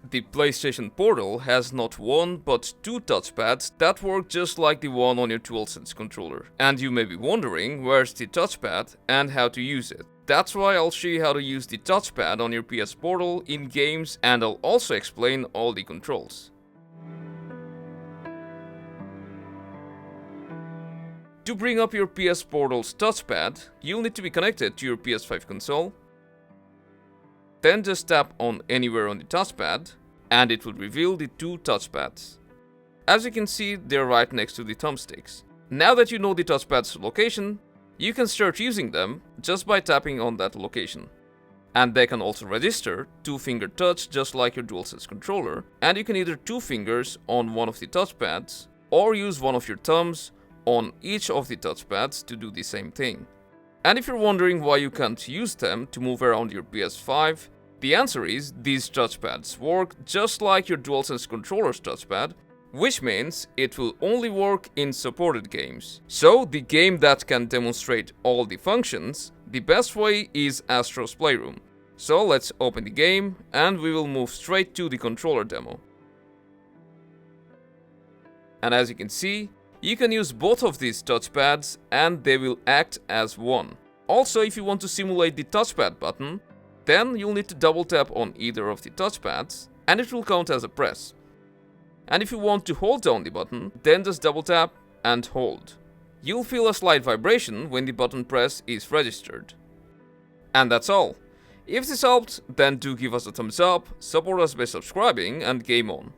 The PlayStation Portal has not one but two touchpads that work just like the one on your DualSense controller. And you may be wondering where's the touchpad and how to use it. That's why I'll show you how to use the touchpad on your PS Portal in games, and I'll also explain all the controls. To bring up your PS Portal's touchpad, you'll need to be connected to your PS5 console. Then just tap on anywhere on the touchpad, and it will reveal the two touchpads. As you can see, they're right next to the thumbsticks. Now that you know the touchpad's location, you can start using them just by tapping on that location. And they can also register two-finger touch just like your DualSense controller, and you can either two fingers on one of the touchpads or use one of your thumbs on each of the touchpads to do the same thing. And if you're wondering why you can't use them to move around your PS5, the answer is these touchpads work just like your DualSense controller's touchpad, which means it will only work in supported games. So the game that can demonstrate all the functions, the best way is Astro's Playroom. So let's open the game and we will move straight to the controller demo. And as you can see, you can use both of these touchpads and they will act as one. Also, if you want to simulate the touchpad button, then you'll need to double tap on either of the touchpads and it will count as a press. And if you want to hold down the button, then just double tap and hold. You'll feel a slight vibration when the button press is registered. And that's all. If this helped, then do give us a thumbs up, support us by subscribing, and game on.